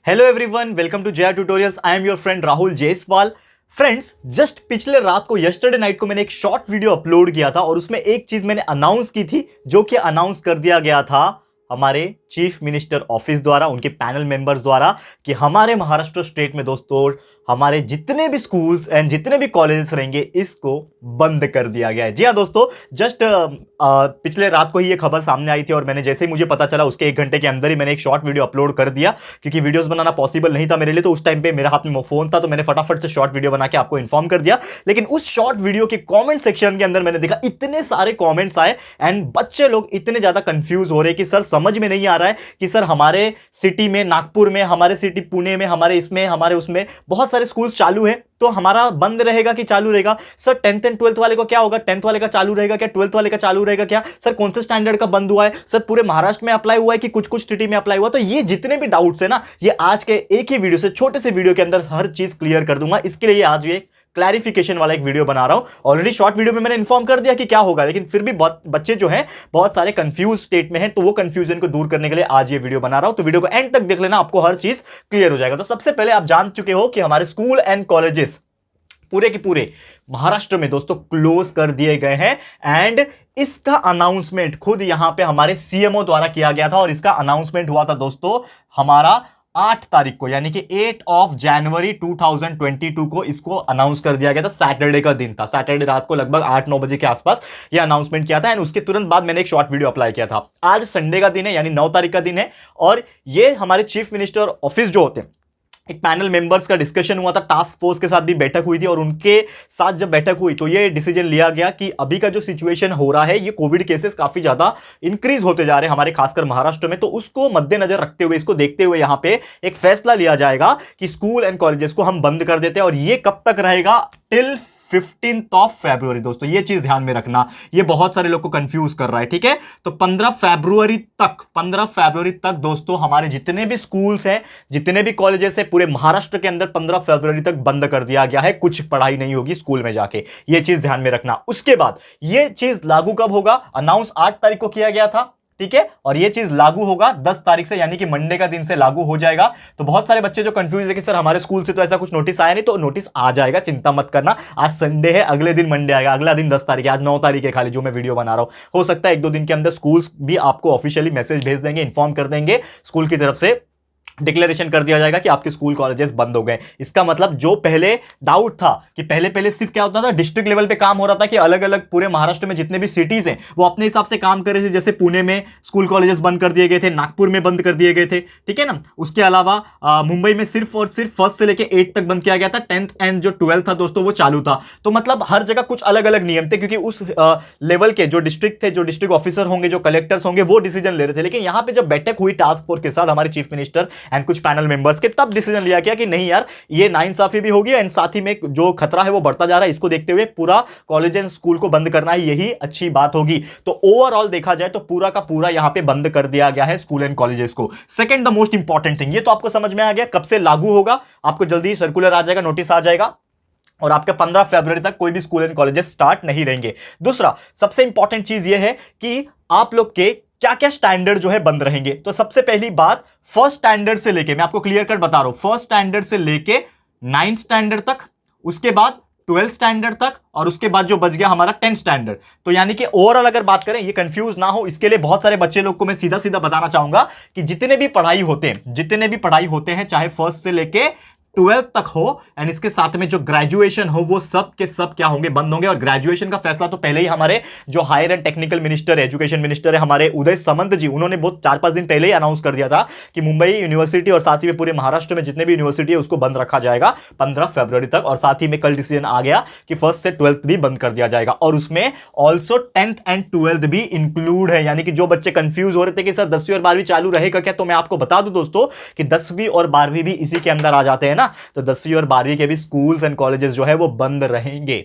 Hello everyone, welcome to जय tutorials. I am your friend Rahul Jaiswal. Friends, just पिछले रात को यस्टरडे नाइट को मैंने एक शॉर्ट वीडियो अपलोड किया था और उसमें एक चीज मैंने अनाउंस की थी जो कि अनाउंस कर दिया गया था हमारे चीफ मिनिस्टर ऑफिस द्वारा, उनके पैनल मेंबर्स द्वारा, कि हमारे महाराष्ट्र स्टेट में दोस्तों हमारे जितने भी स्कूल्स एंड जितने भी कॉलेजेस रहेंगे इसको बंद कर दिया गया है। जी हाँ दोस्तों, जस्ट पिछले रात को ही ये खबर सामने आई थी और मैंने जैसे ही मुझे पता चला उसके 1 घंटे के अंदर ही मैंने एक शॉर्ट वीडियो अपलोड कर दिया, क्योंकि वीडियोस बनाना पॉसिबल नहीं था मेरे लिए। तो उस टाइम पे मेरे हाथ में फोन था तो मैंने फटाफट से शॉर्ट वीडियो बना के आपको इन्फॉर्म कर दिया। लेकिन उस शॉर्ट वीडियो के कॉमेंट सेक्शन के अंदर मैंने देखा इतने सारे कॉमेंट्स आए एंड बच्चे लोग इतने ज्यादा कंफ्यूज हो रहे कि सर समझ में नहीं आ रहा है कि सर हमारे सिटी में, नागपुर में, हमारे सिटी पुणे में, हमारे इसमें, हमारे उसमें बहुत सारे स्कूल्स चालू है, तो हमारा बंद रहेगा कि चालू रहेगा? सर 10th एंड 12th वाले को क्या होगा? 10th वाले का चालू रहेगा क्या? 12th वाले का चालू रहेगा क्या? सर कौन से स्टैंडर्ड का बंद हुआ है? सर पूरे महाराष्ट्र में अप्लाई हुआ है कि कुछ कुछ सिटी में अप्लाई हुआ? तो ये जितने भी डाउट्स है ना, ये आज के एक ही वीडियो से, छोटे से वीडियो के अंदर हर चीज क्लियर कर दूंगा। इसके लिए आज ये क्लैरिफिकेशन वाला एक वीडियो बना रहा हूं। ऑलरेडी शॉर्ट वीडियो में मैंने इन्फॉर्म कर दिया कि क्या होगा, लेकिन फिर भी बहुत बच्चे जो हैं बहुत सारे कंफ्यूज स्टेट में हैं, तो वो कंफ्यूजन को दूर करने के लिए आज ये वीडियो बना रहा हूं। तो वीडियो को एंड तक देख लेना, आपको हर चीज क्लियर हो जाएगा। तो सबसे पहले आप जान चुके हो कि हमारे स्कूल एंड कॉलेजेस पूरे के पूरे महाराष्ट्र में दोस्तों क्लोज कर दिए गए हैं एंड इसका अनाउंसमेंट खुद यहां पे हमारे सीएमओ द्वारा किया गया था। और इसका अनाउंसमेंट हुआ था दोस्तों हमारा 8 तारीख को, यानी कि 8 ऑफ जनवरी 2022 को इसको अनाउंस कर दिया गया था। सैटरडे का दिन था, सैटरडे रात को लगभग 8-9 बजे के आसपास ये अनाउंसमेंट किया था एंड उसके तुरंत बाद मैंने एक शॉर्ट वीडियो अप्लाई किया था। आज संडे का दिन है, यानी 9 तारीख का दिन है और ये हमारे चीफ मिनिस्टर ऑफिस जो होते हैं, एक पैनल मेंबर्स का डिस्कशन हुआ था, टास्क फोर्स के साथ भी बैठक हुई थी और उनके साथ जब बैठक हुई तो ये डिसीजन लिया गया कि अभी का जो सिचुएशन हो रहा है, ये कोविड केसेस काफी ज्यादा इंक्रीज होते जा रहे हैं हमारे खासकर महाराष्ट्र में, तो उसको मद्देनजर रखते हुए, इसको देखते हुए यहां पे एक फैसला लिया जाएगा कि स्कूल एंड कॉलेजेस को हम बंद कर देते हैं। और ये कब तक रहेगा? Till 15th of February. दोस्तों ये चीज ध्यान में रखना, ये बहुत सारे लोग को कंफ्यूज कर रहा है, ठीक है? तो 15 फरवरी तक दोस्तों हमारे जितने भी स्कूल्स हैं, जितने भी कॉलेजेस हैं, पूरे महाराष्ट्र के अंदर 15 फरवरी तक बंद कर दिया गया है। कुछ पढ़ाई नहीं होगी स्कूल में जाके, ये चीज ध्यान में रखना। उसके बाद ये चीज लागू कब होगा? अनाउंस 8 तारीख को किया गया था, ठीक है? और ये चीज लागू होगा 10 तारीख से, यानी कि मंडे का दिन से लागू हो जाएगा। तो बहुत सारे बच्चे जो कंफ्यूज है कि सर हमारे स्कूल से तो ऐसा कुछ नोटिस आया नहीं, तो नोटिस आ जाएगा, चिंता मत करना। आज संडे है, अगले दिन मंडे आएगा, अगला दिन 10 तारीख है, आज 9 तारीख है खाली जो मैं वीडियो बना रहा हूं। हो सकता है 1-2 दिन के अंदर स्कूल्स भी आपको ऑफिशियली मैसेज भेज देंगे, इन्फॉर्म कर देंगे, स्कूल की तरफ से डिक्लेरेशन कर दिया जाएगा कि आपके स्कूल कॉलेजेस बंद हो गए। इसका मतलब जो पहले डाउट था कि पहले सिर्फ क्या होता था, डिस्ट्रिक्ट लेवल पे काम हो रहा था कि अलग अलग पूरे महाराष्ट्र में जितने भी सिटीज हैं वो अपने हिसाब से काम कर रहे थे। जैसे पुणे में स्कूल कॉलेजेस बंद कर दिए गए थे, नागपुर में बंद कर दिए गए थे, ठीक है ना? उसके अलावा मुंबई में सिर्फ और सिर्फ 1st से लेकर 8 तक बंद किया गया था। 10th एंड जो 12th था दोस्तों वो चालू था। तो मतलब हर जगह कुछ अलग अलग नियम थे, क्योंकि उस लेवल के जो डिस्ट्रिक्ट थे, जो डिस्ट्रिक्ट ऑफिसर होंगे, जो कलेक्टर्स होंगे, वो डिसीजन ले रहे थे। लेकिन यहां पर जब बैठक हुई टास्क फोर्स के साथ हमारे चीफ मिनिस्टर एंड कुछ पैनल मेंबर्स के, तब डिसीजन लिया गया कि नहीं यार, ये नाइंसाफी भी होगी एंड साथ ही में जो खतरा है वो बढ़ता जा रहा है, इसको देखते हुए पूरा कॉलेज एंड स्कूल को बंद करना ही यही अच्छी बात होगी। तो ओवरऑल देखा जाए तो पूरा का पूरा यहां पे बंद कर दिया गया है स्कूल एंड कॉलेजेस को। Second the most important thing, ये तो आपको समझ में आ गया कब से लागू होगा, आपको जल्दी सर्कुलर आ जाएगा, नोटिस आ जाएगा और आपके 15 फरवरी तक कोई भी स्कूल एंड कॉलेजेस स्टार्ट नहीं रहेंगे। दूसरा सबसे इंपॉर्टेंट चीज यह है कि आप लोग के क्या क्या स्टैंडर्ड जो है बंद रहेंगे। तो सबसे पहली बात, फर्स्ट स्टैंडर्ड से लेके, मैं आपको क्लियर कट बता रहा हूं, फर्स्ट स्टैंडर्ड से लेके 9th स्टैंडर्ड तक, उसके बाद 12th स्टैंडर्ड तक और उसके बाद जो बच गया हमारा 10th स्टैंडर्ड। तो यानी कि ओवरऑल अगर बात करें, ये कंफ्यूज ना हो इसके लिए बहुत सारे बच्चे लोग को मैं सीधा सीधा बताना चाहूंगा कि जितने भी पढ़ाई होते हैं चाहे 1st से लेके 12th तक हो एंड इसके साथ में जो ग्रेजुएशन हो, वो सब के सब क्या होंगे? बंद होंगे। और ग्रेजुएशन का फैसला तो पहले ही हमारे जो हायर एंड टेक्निकल मिनिस्टर है, एजुकेशन मिनिस्टर है हमारे उदय सामंत जी, उन्होंने बहुत 4-5 दिन पहले ही अनाउंस कर दिया था कि मुंबई यूनिवर्सिटी और साथ ही में पूरे महाराष्ट्र में जितने भी यूनिवर्सिटी है उसको बंद रखा जाएगा 15 फरवरी तक। और साथ ही में कल डिसीजन आ गया कि 1st से 12th भी बंद कर दिया जाएगा और उसमें ऑल्सो 10th एंड 12th भी इंक्लूड है। यानी कि जो बच्चे कंफ्यूज हो रहे थे कि सर 10वीं और 12वीं चालू रहेगा क्या, तो मैं आपको बता दूं दोस्तों कि 10वीं और 12वीं भी इसी के अंदर आ जाते हैं ना, तो 10वीं और 12वीं के भी स्कूल्स एंड कॉलेजेस जो है वो बंद रहेंगे।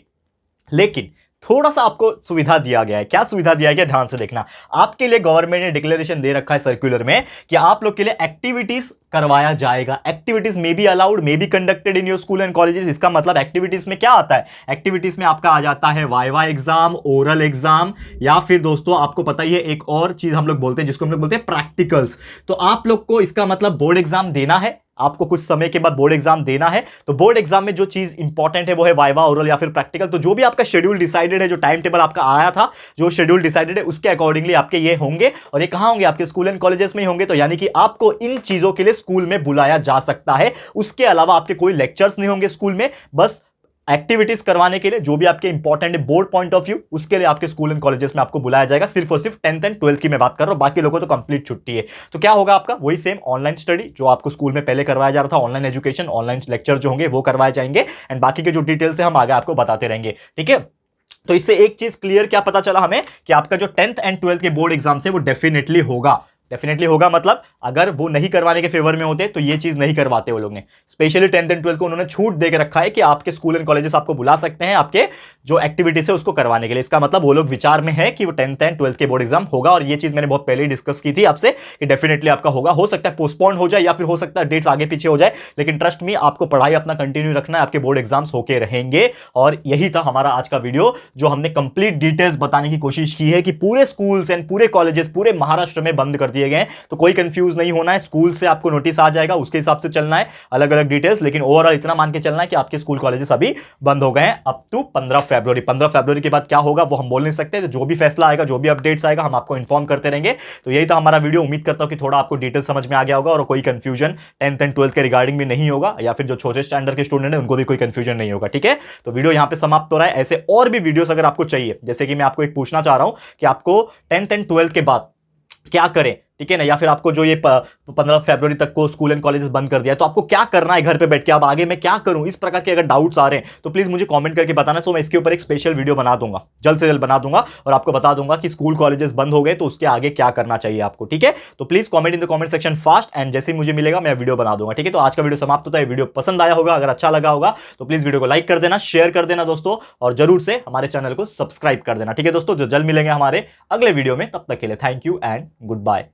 लेकिन थोड़ा सा आपको सुविधा दिया गया है। क्या सुविधा दिया गया, ध्यान से देखना। आपके लिए गवर्नमेंट ने डिक्लेरेशन दे रखा है सर्कुलर में कि आप लोग के लिए एक्टिविटीज करवाया जाएगा। Activities may be allowed, may be conducted in your school and colleges. इसका मतलब एक्टिविटीज में क्या आता है? एक्टिविटीज में आपका आ जाता है वाइवा एग्जाम, ओरल एग्जाम, या फिर दोस्तों आपको पता ही है एक और चीज हम लोग बोलते हैं जिसको हम लोग बोलते हैं प्रैक्टिकल्स। तो आप लोग को इसका मतलब बोर्ड एग्जाम देना है, आपको कुछ समय के बाद बोर्ड एग्जाम देना है, तो बोर्ड एग्जाम में जो चीज इंपॉर्टेंट है वो है वाइवा, ओरल या फिर प्रैक्टिकल। तो जो भी आपका शेड्यूल डिसाइडेड है, जो टाइम टेबल आपका आया था, जो शेड्यूल डिसाइडेड है, उसके अकॉर्डिंगली आपके ये होंगे, और ये कहां होंगे? आपके स्कूल एंड कॉलेजेस में ही होंगे। तो यानी कि आपको इन चीजों के लिए स्कूल में बुलाया जा सकता है। उसके अलावा आपके कोई लेक्चर्स नहीं होंगे स्कूल में, बस एक्टिविटीज करवाने के लिए जो भी आपके इंपॉर्टेंट है बोर्ड पॉइंट ऑफ व्यू, उसके लिए आपके स्कूल एंड कॉलेजेस में आपको बुलाया जाएगा। सिर्फ और सिर्फ 10th एंड 12th की मैं बात कर रहा हूं, बाकी लोगों को तो कंप्लीट छुट्टी है। तो क्या होगा आपका? वही सेम ऑनलाइन स्टडी जो आपको स्कूल में पहले करवाया जा रहा था, ऑनलाइन एजुकेशन, ऑनलाइन लेक्चर जो होंगे वो करवाए जाएंगे, एंड बाकी के जो डिटेल्स है हम आगे आपको बताते रहेंगे, ठीक है। तो इससे एक चीज क्लियर क्या पता चला हमें कि आपका जो 10th एंड 12th के बोर्ड एग्जाम है वो डेफिनेटली होगा। डेफिनेटली होगा मतलब अगर वो नहीं करवाने के फेवर में होते तो ये चीज नहीं करवाते वो लोग ने। स्पेशली 10th एंड 12th को उन्होंने छूट दे के रखा है कि आपके स्कूल एंड कॉलेजेस आपको बुला सकते हैं आपके जो एक्टिविटीज है उसको करवाने के लिए। इसका मतलब वो लोग विचार में है कि वो 10th एंड 12th के बोर्ड एग्जाम होगा, और ये चीज मैंने बहुत पहले ही डिस्कस की थी आपसे कि डेफिनेटली आपका होगा। हो सकता है पोस्टपोन हो जाए या फिर हो सकता है डेट्स आगे पीछे हो जाए, लेकिन ट्रस्ट मी आपको पढ़ाई अपना कंटिन्यू रखना है, आपके बोर्ड एग्जाम्स होके रहेंगे। और यही था हमारा आज का वीडियो, जो हमने कंप्लीट डिटेल्स बताने की कोशिश की है कि पूरे स्कूल्स एंड पूरे कॉलेजेस पूरे महाराष्ट्र में बंद कर दिए गए हैं। तो कोई कंफ्यूज नहीं होना है, स्कूल से आपको नोटिस आ जाएगा, उसके हिसाब से चलना है, अलग अलग डिटेल्स। लेकिन ओवरऑल इतना मान के चलना है कि आपके स्कूल कॉलेजेस अभी बंद हो गए हैं अप टू 15 फरवरी। 15 फरवरी के बाद क्या होगा वो हम बोल नहीं सकते, तो जो भी फैसला आएगा, जो भी अपडेट्स आएगा, हम आपको इन्फॉर्म करते रहेंगे। तो यही था हमारा वीडियो। उम्मीद करता हूं कि थोड़ा आपको डिटेल समझ में आ गया होगा और कोई कंफ्यूजन 10th एंड 12th के रिगार्डिंग भी नहीं होगा, या फिर जो छोटे स्टैंडर्ड के स्टूडेंट है उनको भी कोई कंफ्यूजन नहीं होगा, ठीक है। तो वीडियो यहां पे समाप्त हो रहा है। ऐसे और भी वीडियोस अगर आपको चाहिए, जैसे कि मैं आपको एक पूछना चाह रहा हूं कि आपको 10th एंड 12th के बाद क्या करें, ठीक है ना, या फिर आपको जो ये 15 फरवरी तक को स्कूल एंड कॉलेजेस बंद कर दिया है तो आपको क्या करना है घर पे बैठ के, अब आगे मैं क्या करूं, इस प्रकार के अगर डाउट्स आ रहे हैं तो प्लीज मुझे कमेंट करके बताना। तो मैं इसके ऊपर एक स्पेशल वीडियो बना दूंगा, जल्द से जल्द बना दूंगा, और आपको बता दूंगा कि स्कूल कॉलेजेस बंद हो गए तो उसके आगे क्या करना चाहिए आपको, ठीक है। तो please comment in the comment section fast, and जैसे ही मुझे मिलेगा मैं वीडियो बना दूंगा, ठीक है। तो आज का वीडियो समाप्त होता है। वीडियो पसंद आया होगा, अगर अच्छा लगा होगा तो प्लीज वीडियो को लाइक कर देना, शेयर कर देना दोस्तों, और जरूर से हमारे चैनल को सब्सक्राइब कर देना, ठीक है दोस्तों। जो जल्द मिलेंगे हमारे अगले वीडियो में, तब तक के लिए thank you and good bye.